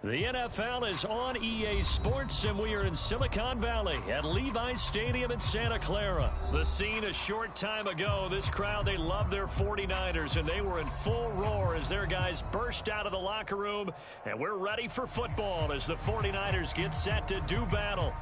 The NFL is on EA Sports, and we are in Silicon Valley at Levi's Stadium in Santa Clara. The scene a short time ago, this crowd, they love their 49ers, and they were in full roar as their guys burst out of the locker room, and we're ready for football as the 49ers get set to do battle.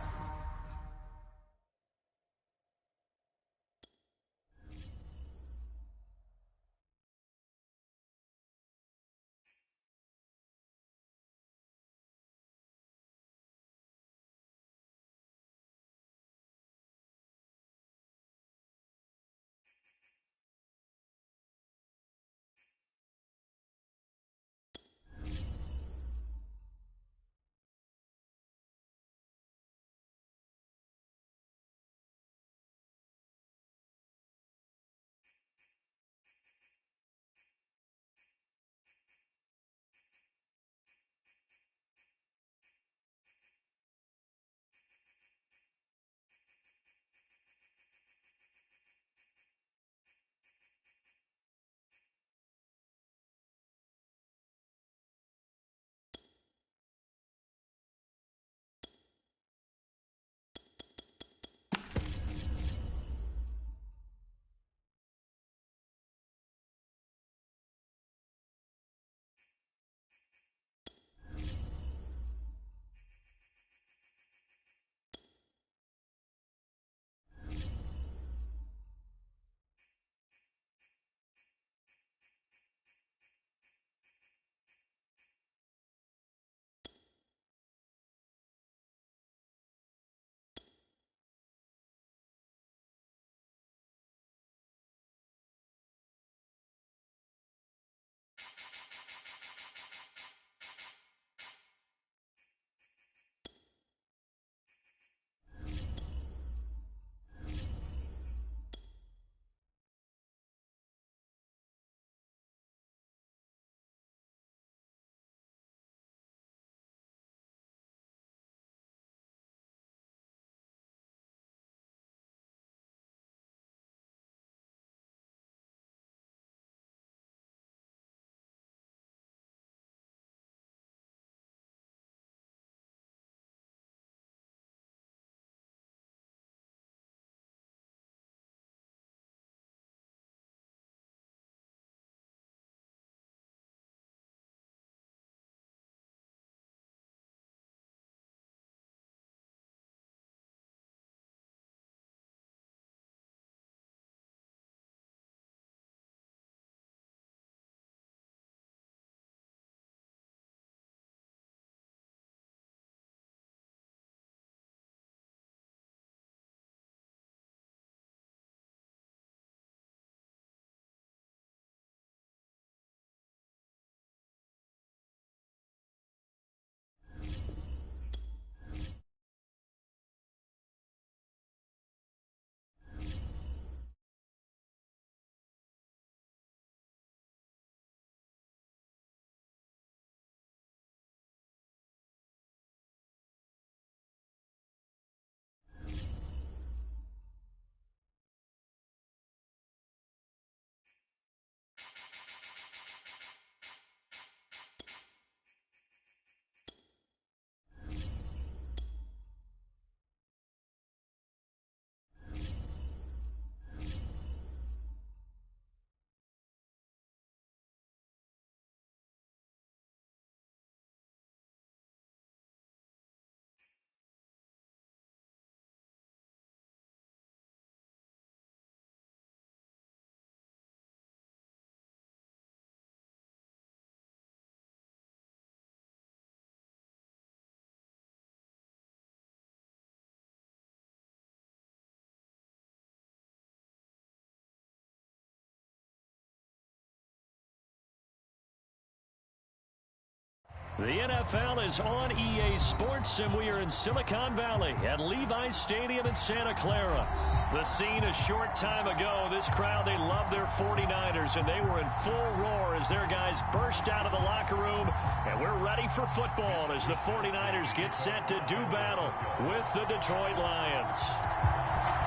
The NFL is on EA Sports, and we are in Silicon Valley at Levi's Stadium in Santa Clara. The scene a short time ago, this crowd, they love their 49ers, and they were in full roar as their guys burst out of the locker room, and we're ready for football as the 49ers get set to do battle with the Detroit Lions.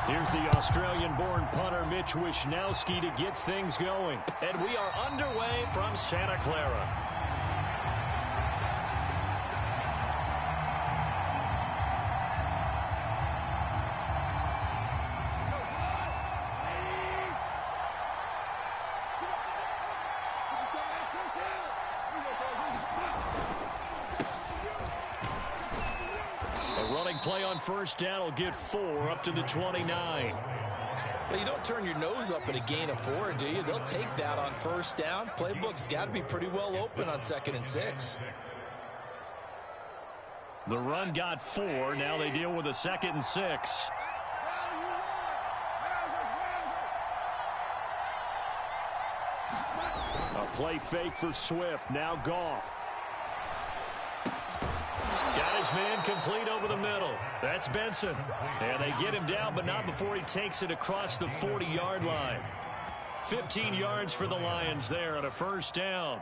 Here's the Australian-born punter Mitch Wishnowsky to get things going. And we are underway from Santa Clara. first down will get 4 up to the 29. Well, you don't turn your nose up at a gain of 4, do you? They'll take that on first down. Playbook's got to be pretty well open on 2nd and 6. The run got 4. Now they deal with a 2nd and 6. A play fake for Swift. Now Goff. Got his man complete over the middle. That's Benson. And they get him down, but not before he takes it across the 40-yard line. 15 yards for the Lions there on a first down.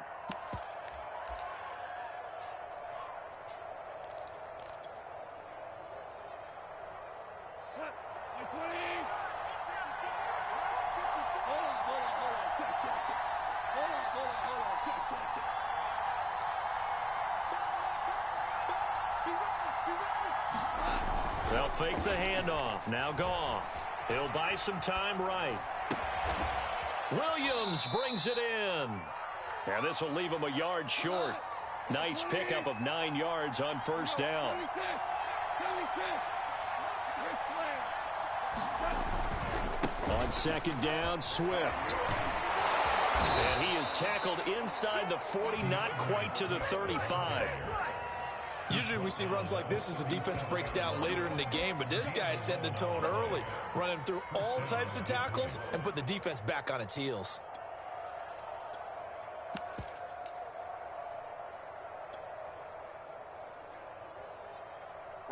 They'll fake the handoff. Now Goff. He'll buy some time right. Williams brings it in. And this will leave him a yard short. Nice pickup of 9 yards on first down. On 2nd down, Swift. And he is tackled inside the 40, not quite to the 35. Usually we see runs like this as the defense breaks down later in the game, but this guy set the tone early, running through all types of tackles and put the defense back on its heels.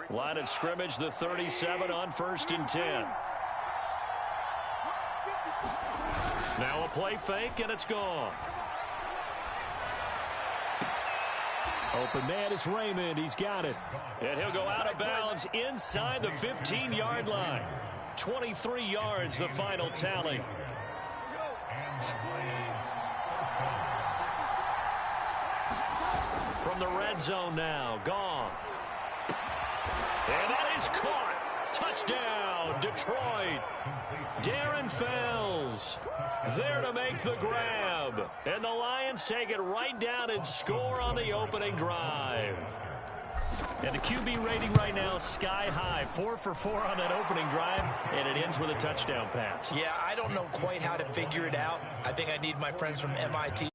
Line of scrimmage, the 37 on 1st and 10. Now a play fake, and it's gone. Open man is Raymond. He's got it. And he'll go out of bounds inside the 15-yard line. 23 yards, the final tally. From the red zone now, Goff. And that is caught. Touchdown, Detroit. Darren Fells there to make the grab. And the Lions take it right down and score on the opening drive. And the QB rating right now, sky high. 4 for 4 on that opening drive, and it ends with a touchdown pass. Yeah, I don't know quite how to figure it out. I think I need my friends from MIT.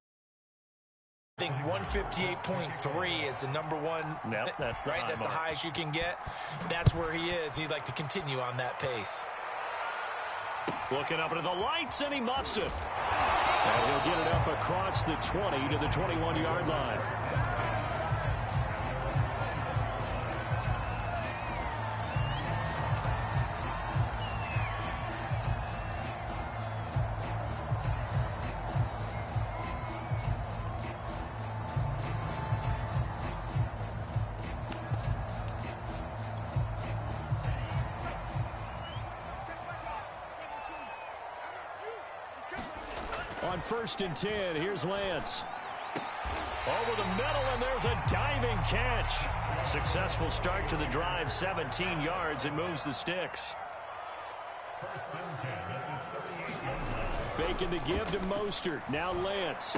I think 158.3 is the number one. Yep, that's the right. That's the highest you can get. That's where he is. He'd like to continue on that pace. Looking up into the lights, and he muffs it. And he'll get it up across the 20 to the 21-yard line. On 1st and 10, here's Lance. Over the middle, and there's a diving catch. Successful start to the drive, 17 yards, and moves the sticks. Faking the give to Mostert. Now Lance.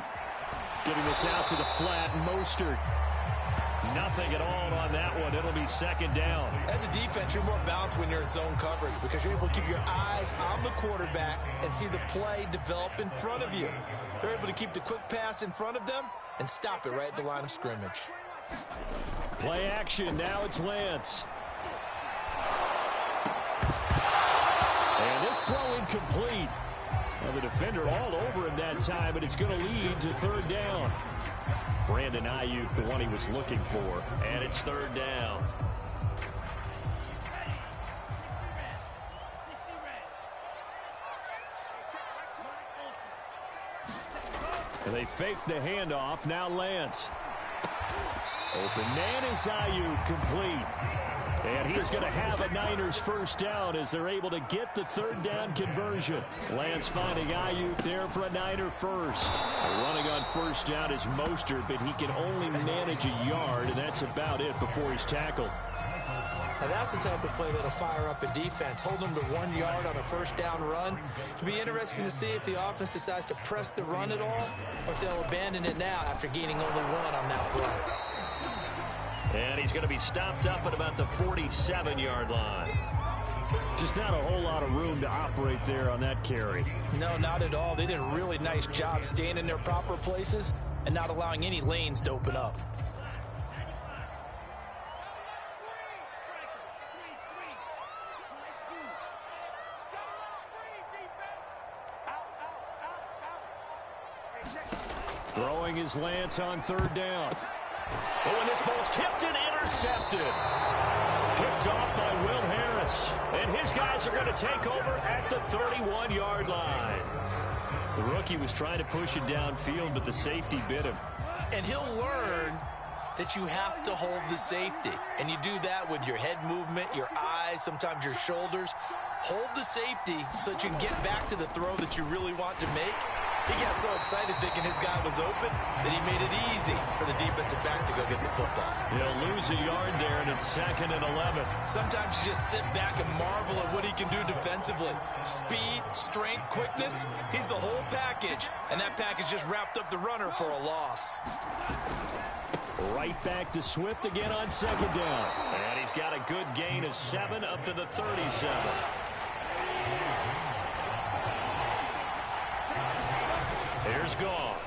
Getting this out to the flat, Mostert. Nothing at all on that one. It'll be 2nd down. As a defense, you're more balanced when you're in zone coverage because you're able to keep your eyes on the quarterback and see the play develop in front of you. They're able to keep the quick pass in front of them and stop it right at the line of scrimmage. Play action. Now it's Lance. And this throw incomplete. Well, the defender all over him that time, and it's going to lead to 3rd down. Brandon Ayuk, the one he was looking for, and it's 3rd down. And they fake the handoff. Now Lance. Open man is Ayuk, complete. And he is going to have a Niners first down as they're able to get the 3rd down conversion. Lance finding Ayuk there for a Niner first. Running on first down is Mostert, but he can only manage a yard, and that's about it before he's tackled. Now that's the type of play that'll fire up a defense. Hold them to 1 yard on a first down run. It'll be interesting to see if the offense decides to press the run at all, or if they'll abandon it now after gaining only 1 on that play. And he's going to be stopped up at about the 47-yard line. Just not a whole lot of room to operate there on that carry. No, not at all. They did a really nice job staying in their proper places and not allowing any lanes to open up. Throwing his Lance on third down. Oh, and this ball's tipped and intercepted. Picked off by Will Harris. And his guys are going to take over at the 31-yard line. The rookie was trying to push it downfield, but the safety bit him. And he'll learn that you have to hold the safety. And you do that with your head movement, your eyes, sometimes your shoulders. Hold the safety so that you can get back to the throw that you really want to make. He got so excited thinking his guy was open that he made it easy for the defensive back to go get the football. He'll lose a yard there, and it's 2nd and 11. Sometimes you just sit back and marvel at what he can do defensively. Speed, strength, quickness, he's the whole package. And that package just wrapped up the runner for a loss. Right back to Swift again on 2nd down. And he's got a good gain of 7 up to the 37. Here's Goff.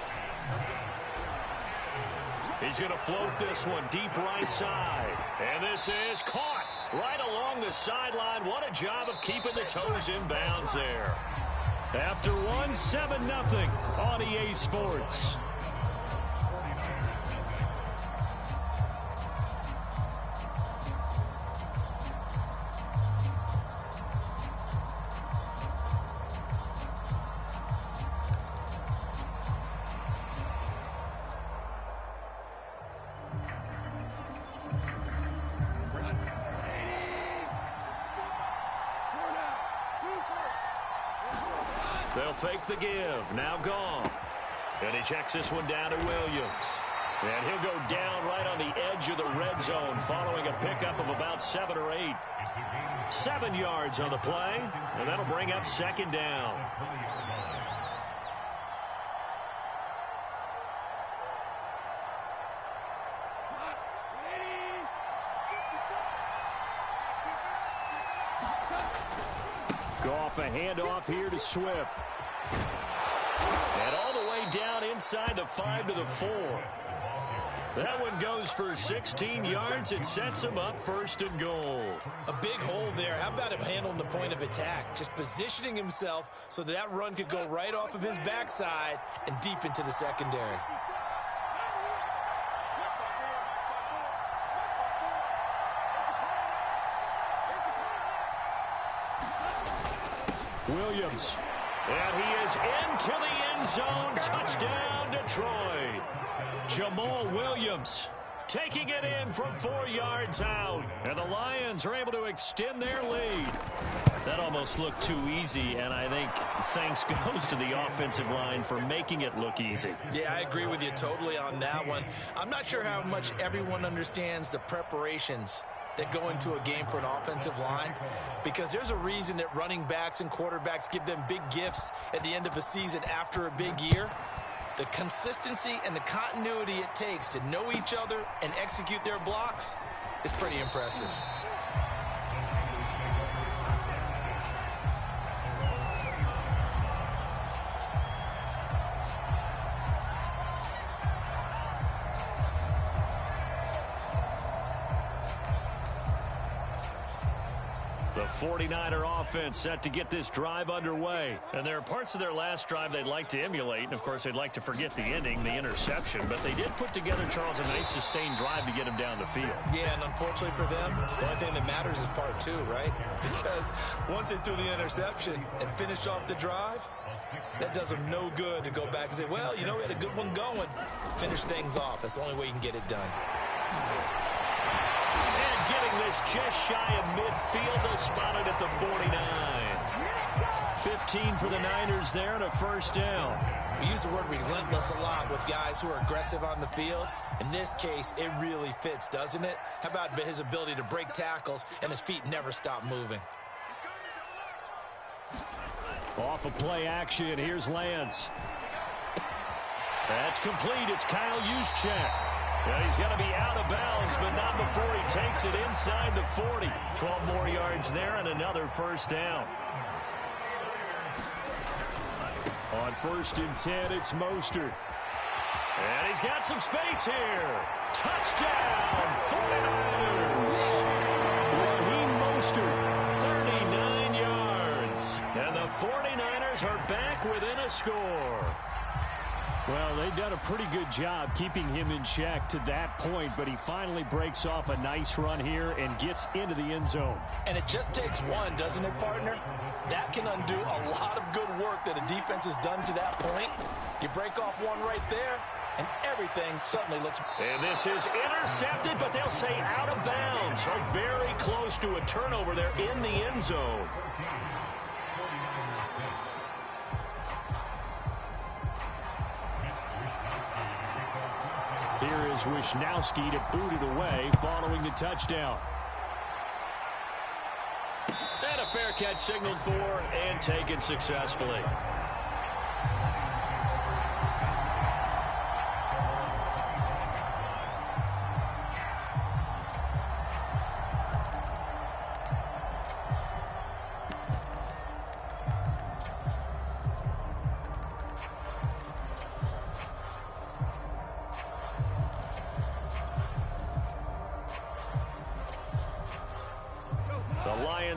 He's going to float this one deep right side. And this is caught right along the sideline. What a job of keeping the toes in bounds there. After one, 7-0 on EA Sports. They'll fake the give. Now Goff. And he checks this one down to Williams. And he'll go down right on the edge of the red zone following a pickup of about 7 or 8. 7 yards on the play. And that'll bring up 2nd down. Goff, a handoff here to Swift. And all the way down inside the 5 to the 4. That one goes for 16 yards. It sets him up 1st and goal. A big hole there. How about him handling the point of attack? Just positioning himself so that run could go right off of his backside and deep into the secondary. Williams. And he is into the end zone. Touchdown, Detroit. Jamal Williams taking it in from 4 yards out. And the Lions are able to extend their lead. That almost looked too easy, and I think thanks goes to the offensive line for making it look easy. Yeah, I agree with you totally on that one. I'm not sure how much everyone understands the preparations that go into a game for an offensive line, because there's a reason that running backs and quarterbacks give them big gifts at the end of a season after a big year. The consistency and the continuity it takes to know each other and execute their blocks is pretty impressive. The 49er offense set to get this drive underway. And there are parts of their last drive they'd like to emulate. And, of course, they'd like to forget the ending, the interception. But they did put together, Charles, a nice sustained drive to get him down the field. Yeah, and unfortunately for them, the only thing that matters is part 2, right? Because once they threw the interception and finished off the drive, that does them no good to go back and say, well, you know, we had a good one going. Finish things off. That's the only way you can get it done. Getting this just shy of midfield, is spotted at the 49. 15 for the Niners there and a 1st down. We use the word relentless a lot with guys who are aggressive on the field. In this case, it really fits, doesn't it? How about his ability to break tackles and his feet never stop moving? Off of play action, here's Lance. That's complete. It's Kyle Juszczyk. Yeah, he's going to be out of bounds, but not before he takes it inside the 40. 12 more yards there and another first down. On 1st and 10, it's Mostert. And he's got some space here. Touchdown, 49ers. Raheem Mostert, 39 yards. And the 49ers are back within a score. Well, they've done a pretty good job keeping him in check to that point, but he finally breaks off a nice run here and gets into the end zone. And it just takes one, doesn't it, partner? That can undo a lot of good work that a defense has done to that point. You break off one right there, and everything suddenly looks... And this is intercepted, but they'll say out of bounds. So very close to a turnover there in the end zone. Here is Wisnowski to boot it away following the touchdown. And a fair catch signaled for and taken successfully.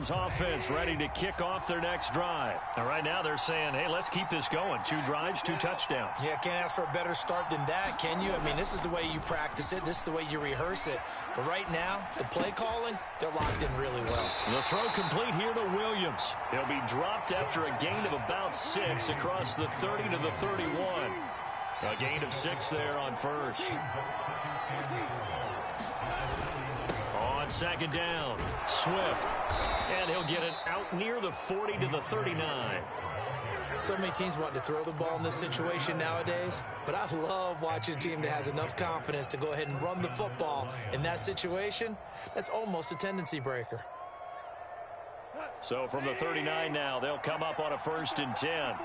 Offense ready to kick off their next drive. And right now they're saying, hey, let's keep this going. 2 drives, 2 touchdowns. Yeah, can't ask for a better start than that, can you? I mean, this is the way you practice it. This is the way you rehearse it. But right now, the play calling, they're locked in really well. The throw complete here to Williams. He'll be dropped after a gain of about 6 across the 30 to the 31. A gain of 6 there on first. On 2nd down, Swift. And he'll get it out near the 40 to the 39. So many teams want to throw the ball in this situation nowadays, but I love watching a team that has enough confidence to go ahead and run the football in that situation. That's almost a tendency breaker. So from the 39 now, they'll come up on a 1st and 10.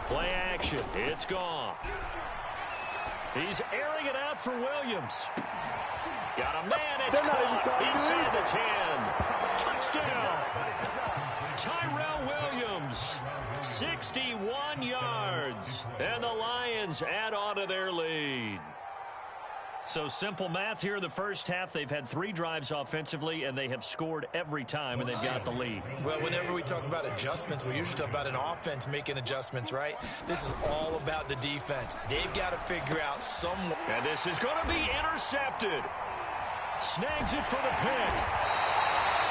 Play action. It's gone. He's airing it out for Williams. Got a man. It's caught inside the 10. Touchdown. Tyrell Williams. 61 yards. And the Lions add on to their lead. So simple math here in the first half. They've had 3 drives offensively, and they have scored every time, and they've got the lead. Well, whenever we talk about adjustments, we usually talk about an offense making adjustments, right? This is all about the defense. They've got to figure out some... And this is going to be intercepted. Snags it for the pick.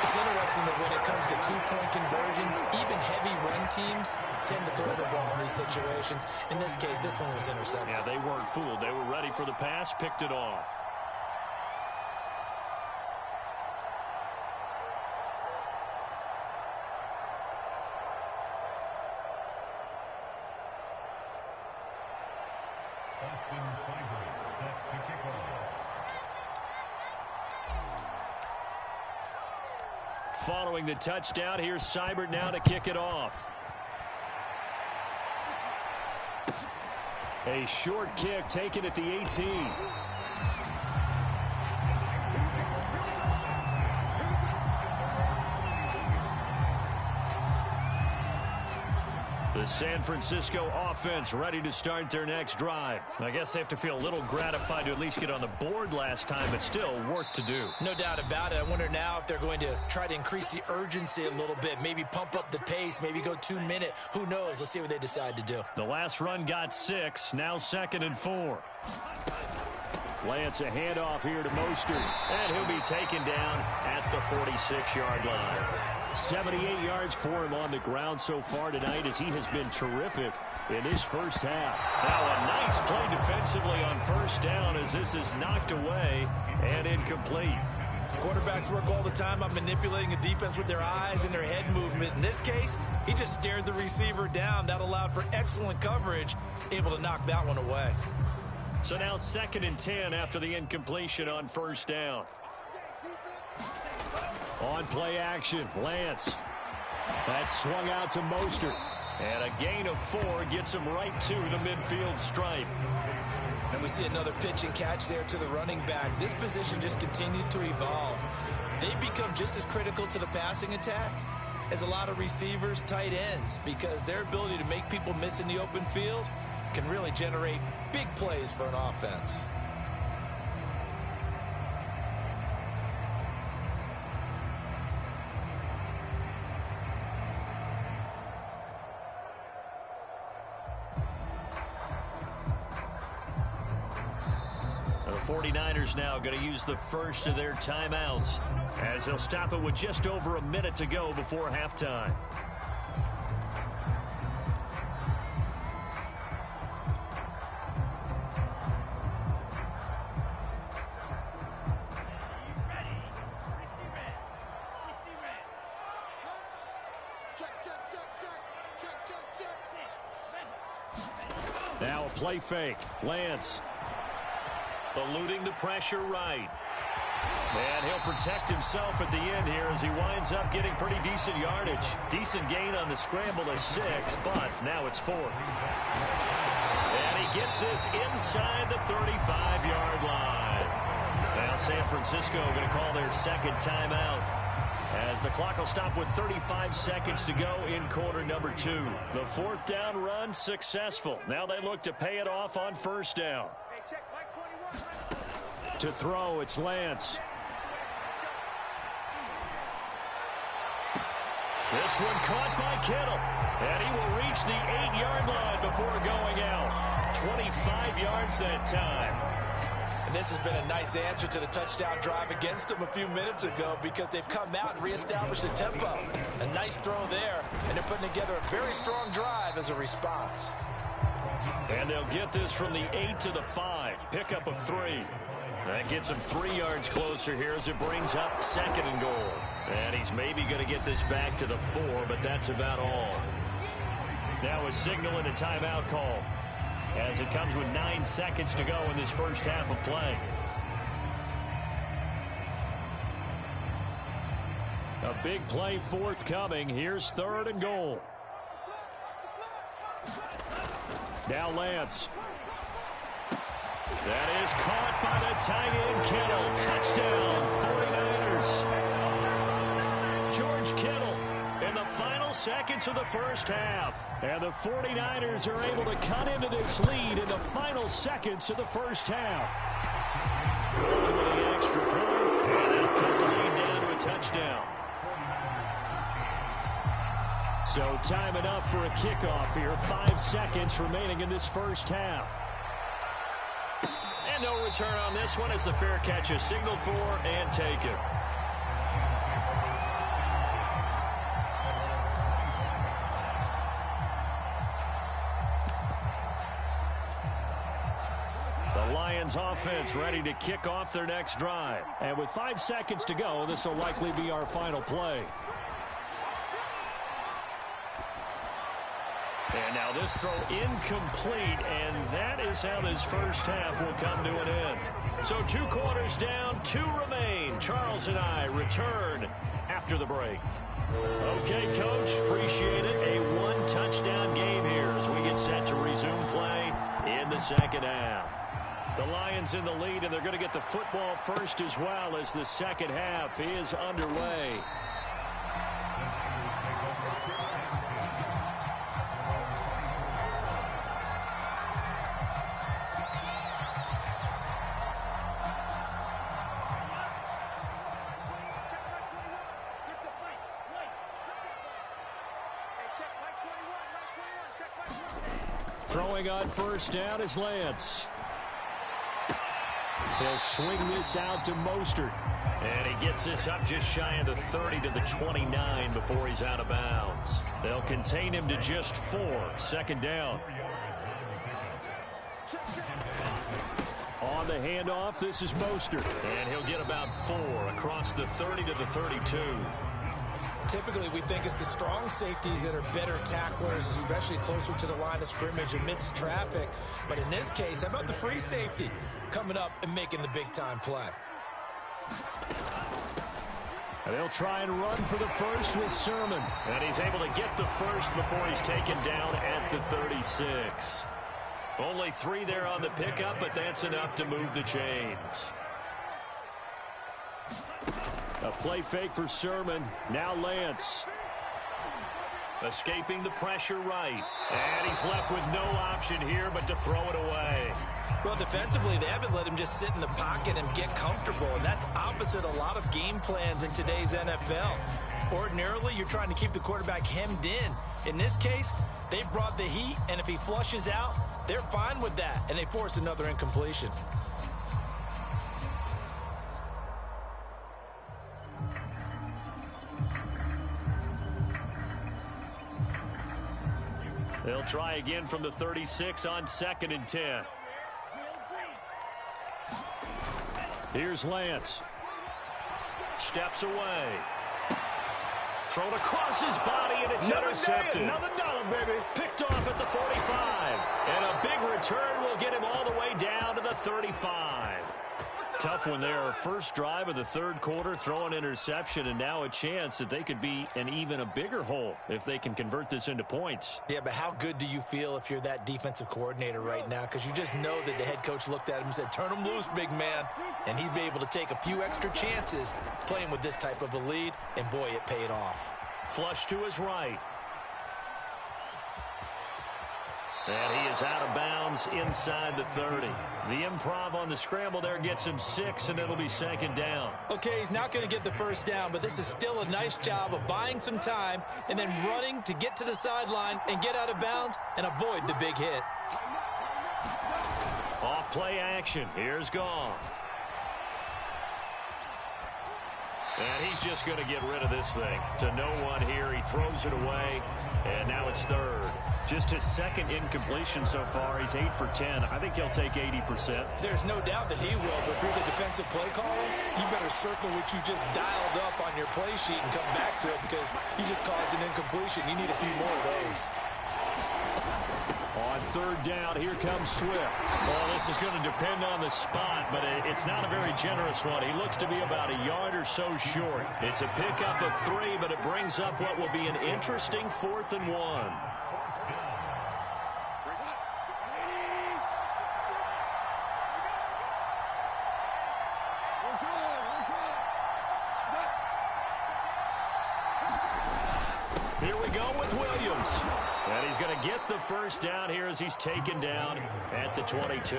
It's interesting that when it comes to 2-point conversions, even heavy run teams tend to throw the ball in these situations. In this case, this one was intercepted. Yeah, they weren't fooled. They were ready for the pass, picked it off. Following the touchdown, here's Seibert now to kick it off. A short kick taken at the 18. The San Francisco offense ready to start their next drive. I guess they have to feel a little gratified to at least get on the board last time, but still work to do. No doubt about it. I wonder now if they're going to try to increase the urgency a little bit, maybe pump up the pace, maybe go 2-minute. Who knows? Let's see what they decide to do. The last run got 6, now 2nd and 4. Lance, a handoff here to Mostert, and he'll be taken down at the 46-yard line. 78 yards for him on the ground so far tonight as he has been terrific in this first half. Now a nice play defensively on 1st down as this is knocked away and incomplete. Quarterbacks work all the time on manipulating a defense with their eyes and their head movement. In this case, he just stared the receiver down. That allowed for excellent coverage, able to knock that one away. So now 2nd and 10 after the incompletion on 1st down. On play action, Lance. That swung out to Mostert. And a gain of 4 gets him right to the midfield stripe. And we see another pitch and catch there to the running back. This position just continues to evolve. They become just as critical to the passing attack as a lot of receivers, tight ends, because their ability to make people miss in the open field can really generate big plays for an offense. The 49ers now going to use the first of their timeouts as they'll stop it with just over a minute to go before halftime. Now a play fake. Lance eluding the pressure right. And he'll protect himself at the end here as he winds up getting pretty decent yardage. Decent gain on the scramble of 6, but now it's 4th. And he gets this inside the 35-yard line. Now San Francisco going to call their second timeout as the clock will stop with 35 seconds to go in quarter number 2. The 4th down run successful. Now they look to pay it off on 1st down. To throw, it's Lance. This one caught by Kittle. And he will reach the 8-yard line before going out. 25 yards that time. And this has been a nice answer to the touchdown drive against them a few minutes ago because they've come out and reestablished the tempo. A nice throw there, and they're putting together a very strong drive as a response. And they'll get this from the 8 to the 5. Pickup of 3. That gets him 3 yards closer here as it brings up 2nd and goal. And he's maybe going to get this back to the 4, but that's about all. Now a signal and a timeout call as it comes with 9 seconds to go in this first half of play. A big play forthcoming. Here's 3rd and goal. Now Lance. That is caught by the tight end Kittle. Touchdown, 49ers. George Kittle in the final seconds of the first half. And the 49ers are able to cut into this lead in the final seconds of the first half. With the extra point, and they'll cut the lead down to a touchdown. So time enough for a kickoff here. 5 seconds remaining in this first half. And no return on this one as the fair catch is signaled for and taken. The Lions offense ready to kick off their next drive. And with 5 seconds to go, this will likely be our final play. And now this throw incomplete, and that is how this first half will come to an end. So 2 quarters down, 2 remain. Charles and I return after the break. Okay, Coach, appreciate it. A 1-touchdown game here as we get set to resume play in the second half. The Lions in the lead, and they're going to get the football first as well as the second half is underway. Throwing on first down is Lance. He'll swing this out to Mostert. And he gets this up just shy of the 30 to the 29 before he's out of bounds. They'll contain him to just 4. 2nd down. On the handoff, this is Mostert. And he'll get about 4 across the 30 to the 32. Typically, we think it's the strong safeties that are better tacklers, especially closer to the line of scrimmage amidst traffic. But in this case, how about the free safety coming up and making the big-time play? They'll try and run for the first with Sermon. And he's able to get the first before he's taken down at the 36. Only 3 there on the pickup, but that's enough to move the chains. A play fake for Sermon. Now Lance. Escaping the pressure right. And he's left with no option here but to throw it away. Well, defensively, they haven't let him just sit in the pocket and get comfortable, and that's opposite a lot of game plans in today's NFL. Ordinarily, you're trying to keep the quarterback hemmed in. In this case, they brought the heat, and if he flushes out, they're fine with that, and they force another incompletion. They'll try again from the 36 on 2nd and 10. Here's Lance. Steps away. Thrown across his body, and it's intercepted. Another dollar, baby. Picked off at the 45. And a big return will get him all the way down to the 35. Tough one there. First drive of the 3rd quarter, throw an interception, and now a chance that they could be in even a bigger hole if they can convert this into points. Yeah, but how good do you feel if you're that defensive coordinator right now? Because you just know that the head coach looked at him and said, turn him loose, big man. And he'd be able to take a few extra chances playing with this type of a lead, and boy, it paid off. Flush to his right. And he is out of bounds inside the 30. The improv on the scramble there gets him 6, and it'll be 2nd down. Okay, he's not going to get the first down, but this is still a nice job of buying some time and then running to get to the sideline and get out of bounds and avoid the big hit. Off play action. Here's Goff. And he's just going to get rid of this thing. To no one here. He throws it away, and now it's 3rd. Just his 2nd incompletion so far. He's 8 for 10. I think he'll take 80%. There's no doubt that he will, but if you're the defensive play caller, you better circle what you just dialed up on your play sheet and come back to it because you just caused an incompletion. You need a few more of those. On 3rd down, here comes Swift. Well, this is going to depend on the spot, but it's not a very generous one. He looks to be about a yard or so short. It's a pickup of 3, but it brings up what will be an interesting 4th and 1. Here we go with Williams. And he's going to get the first down here as he's taken down at the 22.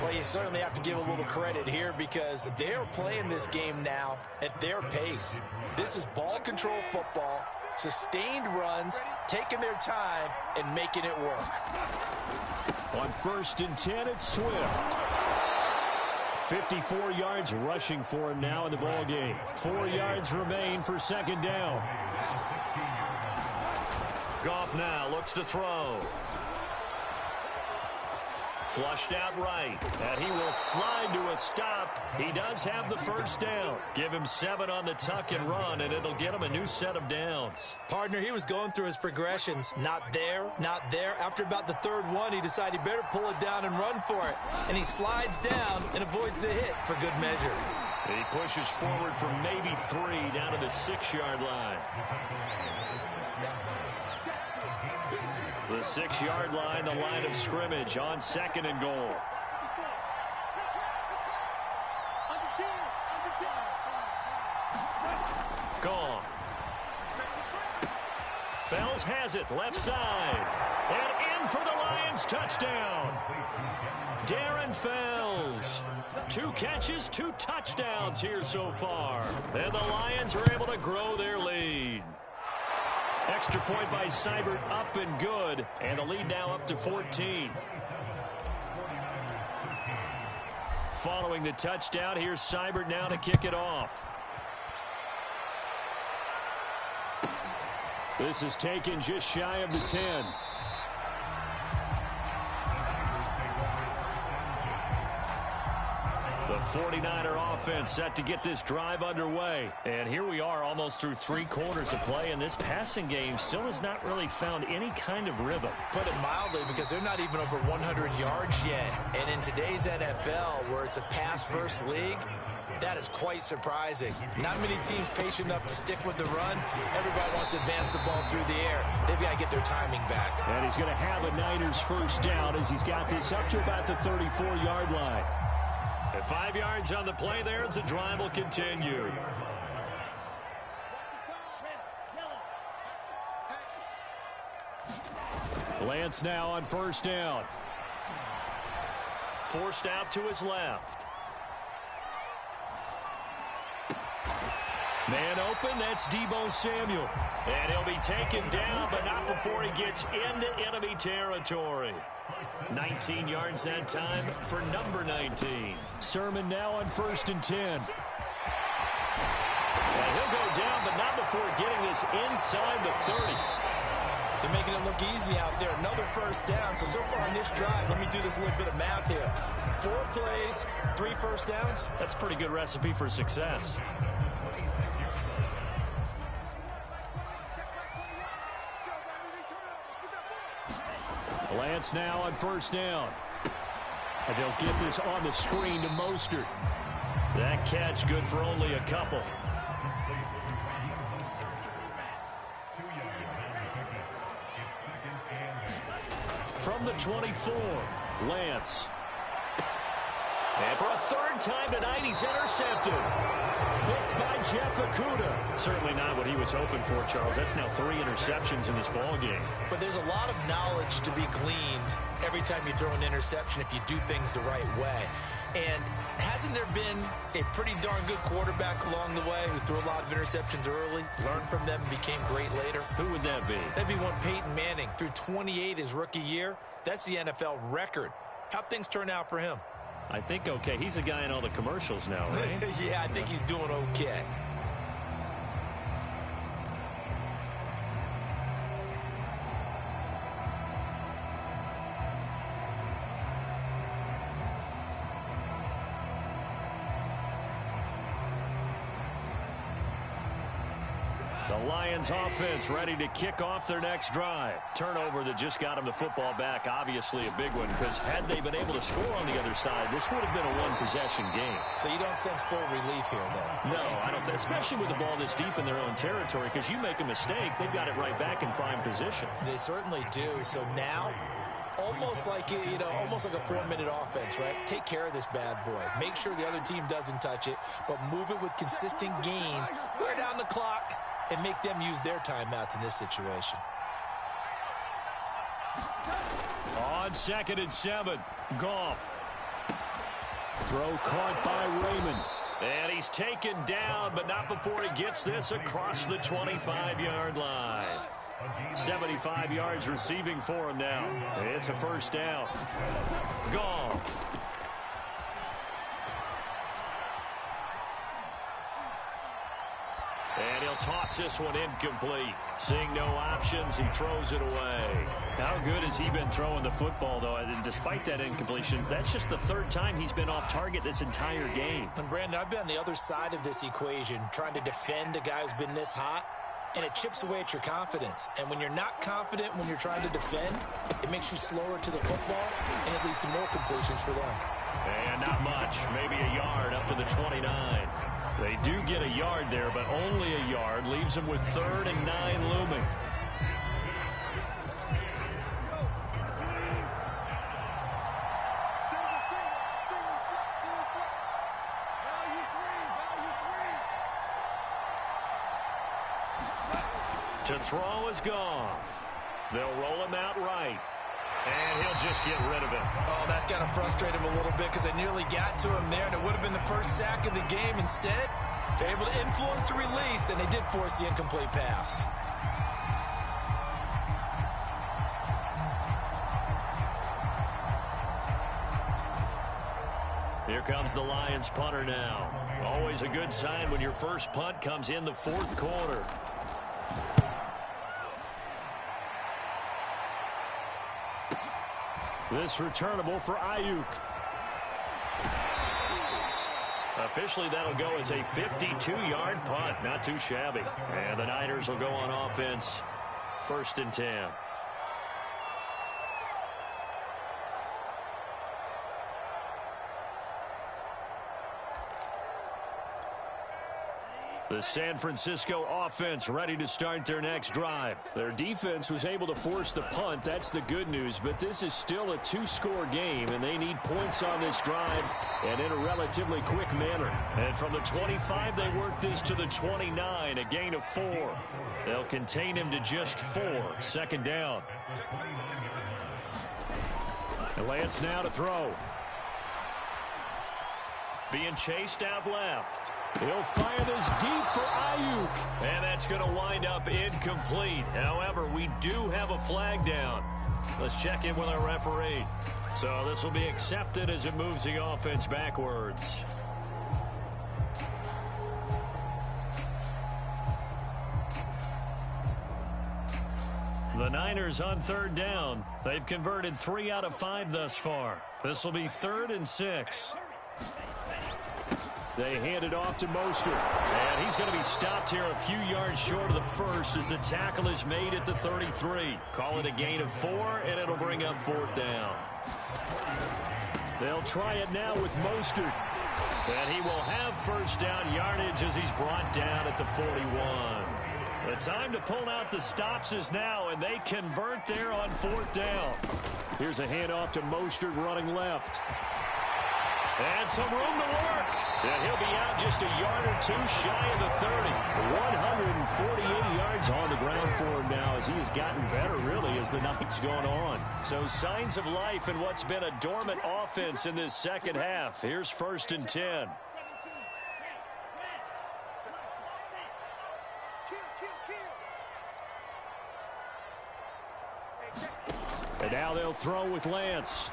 Well, you certainly have to give a little credit here because they're playing this game now at their pace. This is ball control football, sustained runs, taking their time, and making it work. On 1st and 10, it's Swift. 54 yards rushing for him now in the ballgame. 4 yards remain for 2nd down. Goff now looks to throw. Flushed out right, and he will slide to a stop. He does have the first down. Give him 7 on the tuck and run, and it'll get him a new set of downs. Partner, he was going through his progressions. Not there, not there. After about the 3rd one, he decided he better pull it down and run for it. And he slides down and avoids the hit for good measure. He pushes forward for maybe 3 down to the 6-yard line. The 6-yard line, the line of scrimmage on 2nd and goal. Gone. Fells has it, left side. And in for the Lions, touchdown. Darren Fells. 2 catches, 2 touchdowns here so far. And the Lions are able to grow their lead. Extra point by Seibert, up and good. And the lead now up to 14. Following the touchdown, here's Seibert now to kick it off. This is taken just shy of the 10. The 49er offense set to get this drive underway. And here we are almost through 3 quarters of play, and this passing game still has not really found any kind of rhythm. Put it mildly, because they're not even over 100 yards yet. And in today's NFL, where it's a pass-first league, That is quite surprising. Not many teams patient enough to stick with the run. Everybody wants to advance the ball through the air. They've got to get their timing back. And he's going to have a Niners first down as he's got this up to about the 34-yard line. At 5 yards on the play there as the drive will continue. Lance now on first down. Forced out to his left. Man open, that's Deebo Samuel. And he'll be taken down, but not before he gets into enemy territory. 19 yards that time for number 19. Sermon now on 1st and 10. And he'll go down, but not before getting this inside the 30. They're making it look easy out there. Another first down. So far on this drive, let me do this little bit of math here. 4 plays, 3 first downs. That's a pretty good recipe for success. Lance now on first down. And they'll get this on the screen to Mostert. That catch good for only a couple. From the 24, Lance. And for a 3rd time tonight, he's intercepted. Picked by Jeff Okudah. Certainly not what he was hoping for, Charles. That's now 3 interceptions in this ball game. But there's a lot of knowledge to be gleaned every time you throw an interception if you do things the right way. And hasn't there been a pretty darn good quarterback along the way who threw a lot of interceptions early, learned from them, and became great later? Who would that be? That'd be one Peyton Manning. Threw 28 his rookie year. That's the NFL record. How'd things turn out for him? I think okay. He's a guy in all the commercials now, right? Yeah, I think he's doing okay. The Lions offense ready to kick off their next drive. Turnover that just got them the football back. Obviously a big one, because had they been able to score on the other side, this would have been a one-possession game. So you don't sense full relief here, then? No, I don't. Especially with the ball this deep in their own territory, because you make a mistake, they've got it right back in prime position. They certainly do. So now, almost like almost like a 4-minute offense, right? Take care of this bad boy. Make sure the other team doesn't touch it, but move it with consistent gains. Wear down the clock and make them use their timeouts in this situation. On 2nd and 7, Goff. Throw caught by Raymond. And he's taken down, but not before he gets this across the 25-yard line. 75 yards receiving for him now. It's a first down. Goff. And he'll toss this one incomplete. Seeing no options, he throws it away. How good has he been throwing the football, though? And despite that incompletion, that's just the 3rd time he's been off target this entire game. And Brandon, I've been on the other side of this equation, trying to defend a guy who's been this hot, and it chips away at your confidence. And when you're not confident when you're trying to defend, it makes you slower to the football, and it leads to more completions for them. And not much, maybe a yard up to the 29. They do get a yard there, but only a yard. Leaves them with 3rd and 9 looming. To throw is Goff. They'll roll him out right. And he'll just get rid of him. Oh, that's got to frustrate him a little bit, because they nearly got to him there, and it would have been the first sack of the game. Instead, they're able to influence the release, and they did force the incomplete pass. Here comes the Lions punter now. Always a good sign when your first punt comes in the 4th quarter. This returnable for Ayuk. Officially, that'll go as a 52-yard punt. Not too shabby. And the Niners will go on offense. 1st and 10. The San Francisco offense ready to start their next drive. Their defense was able to force the punt. That's the good news. But this is still a two-score game, and they need points on this drive and in a relatively quick manner. And from the 25, they work this to the 29, a gain of 4. They'll contain him to just 4. Second down. And Lance now to throw. Being chased out left. He'll fire this deep for Ayuk. And that's going to wind up incomplete. However, we do have a flag down. Let's check in with our referee. So this will be accepted as it moves the offense backwards. The Niners on third down. They've converted 3 out of 5 thus far. This will be 3rd and 6. They hand it off to Mostert. And he's going to be stopped here a few yards short of the first as the tackle is made at the 33. Call it a gain of 4, and it'll bring up 4th down. They'll try it now with Mostert. And he will have first down yardage as he's brought down at the 41. The time to pull out the stops is now, and they convert there on 4th down. Here's a handoff to Mostert running left. And some room to work. And he'll be out just a yard or 2 shy of the 30. 148 yards on the ground for him now as he has gotten better, really, as the night's gone on. So signs of life in what's been a dormant offense in this second half. Here's 1st and 10. And now they'll throw with Lance.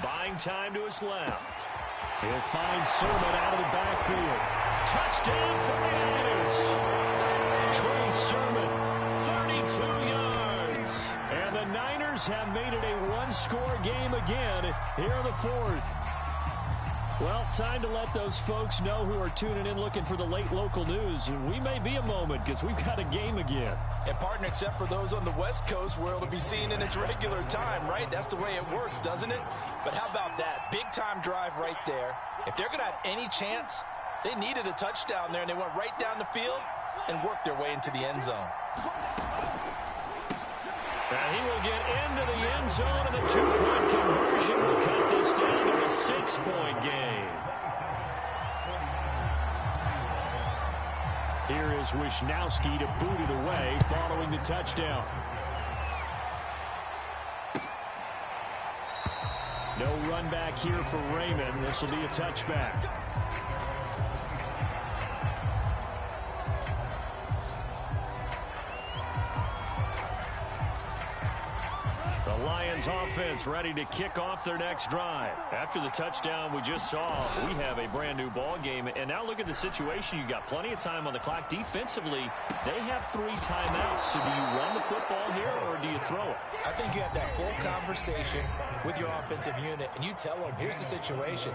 Buying time to his left. He'll find Sermon out of the backfield. Touchdown 49ers. Trey Sermon, 32 yards. And the Niners have made it a one-score game again here in the 4th. Well, time to let those folks know who are tuning in looking for the late local news. We may be a moment because we've got a game again. And partner, except for those on the West Coast, where it'll be seen in its regular time, right? That's the way it works, doesn't it? But how about that? Big-time drive right there. If they're going to have any chance, they needed a touchdown there, and they went right down the field and worked their way into the end zone. And he will get into the end zone, and the 2-point conversion will cut this down to a 6-point game. Here is Wisnowski to boot it away following the touchdown. No run back here for Raymond. This will be a touchback. Offense ready to kick off their next drive. After the touchdown we just saw, we have a brand new ball game. And now look at the situation. You got plenty of time on the clock. Defensively, they have 3 timeouts. So do you run the football here or do you throw it? I think you have that full conversation with your offensive unit, and you tell them, here's the situation.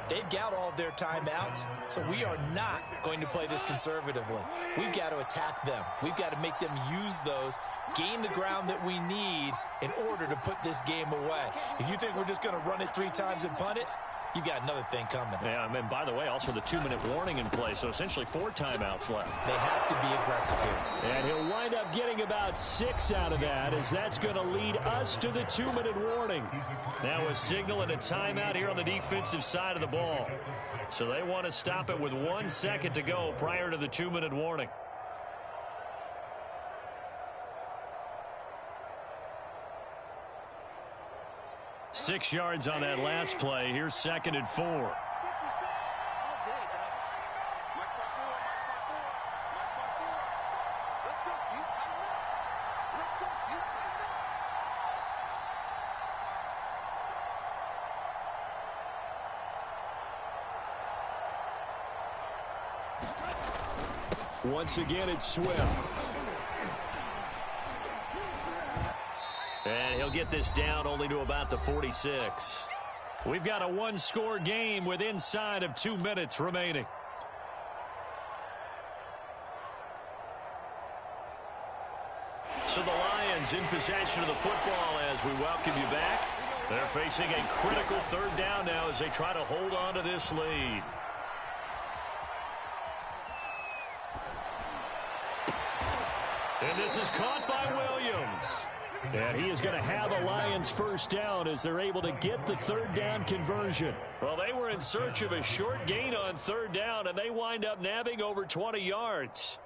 They've got all of their timeouts, so we are not going to play this conservatively. We've got to attack them. We've got to make them use those, gain the ground that we need in order to put this game away. If you think we're just going to run it 3 times and punt it, you got another thing coming. Yeah, and by the way, also the 2-minute warning in play, so essentially 4 timeouts left. They have to be aggressive here. And he'll wind up getting about 6 out of that, as that's going to lead us to the 2-minute warning. Now a signal and a timeout here on the defensive side of the ball. So they want to stop it with 1 second to go prior to the 2-minute warning. Six yards on that last play. Here's 2nd and 4. Once again, it's Swift. And he'll get this down only to about the 46. We've got a 1-score game with inside of 2 minutes remaining. So the Lions in possession of the football as we welcome you back. They're facing a critical 3rd down now as they try to hold on to this lead. And this is caught by Williams. And he is going to have a Lions first down as they're able to get the third down conversion. Well, they were in search of a short gain on third down, and they wind up nabbing over 20 yards.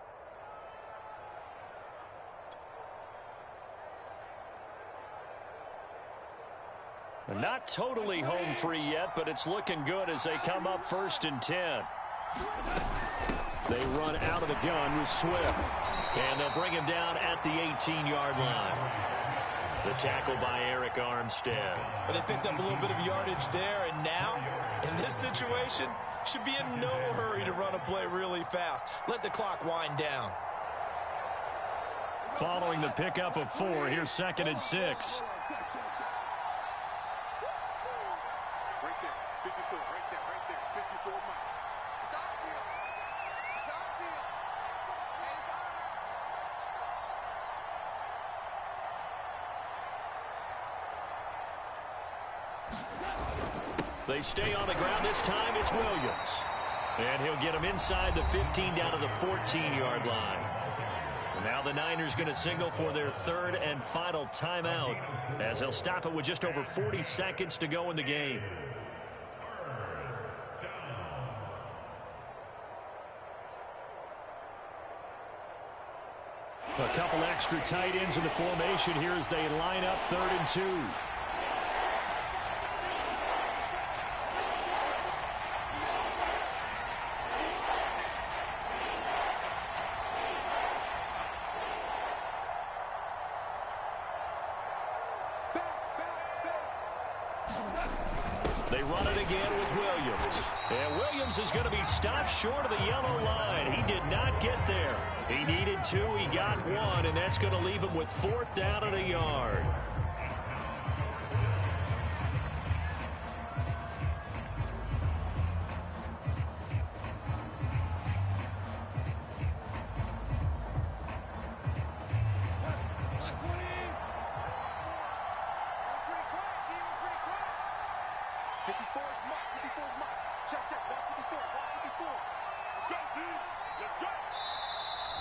Not totally home free yet, but it's looking good as they come up 1st and 10. They run out of the gun with Swift. And they'll bring him down at the 18-yard line. The tackle by Eric Armstead. But they picked up a little bit of yardage there, and now, in this situation, should be in no hurry to run a play really fast. Let the clock wind down. Following the pickup of 4, here's 2nd and 6. They stay on the ground. This time it's Williams. And he'll get him inside the 15 down to the 14-yard line. And now the Niners going to signal for their third and final timeout as they'll stop it with just over 40 seconds to go in the game. A couple extra tight ends in the formation here as they line up 3rd and 2. They run it again with Williams. And Williams is going to be stopped short of the yellow line. He did not get there. He needed 2. He got 1, and that's going to leave him with 4th down and a yard.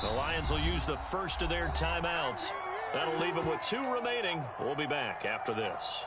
The Lions will use the first of their timeouts. That'll leave them with 2 remaining. We'll be back after this.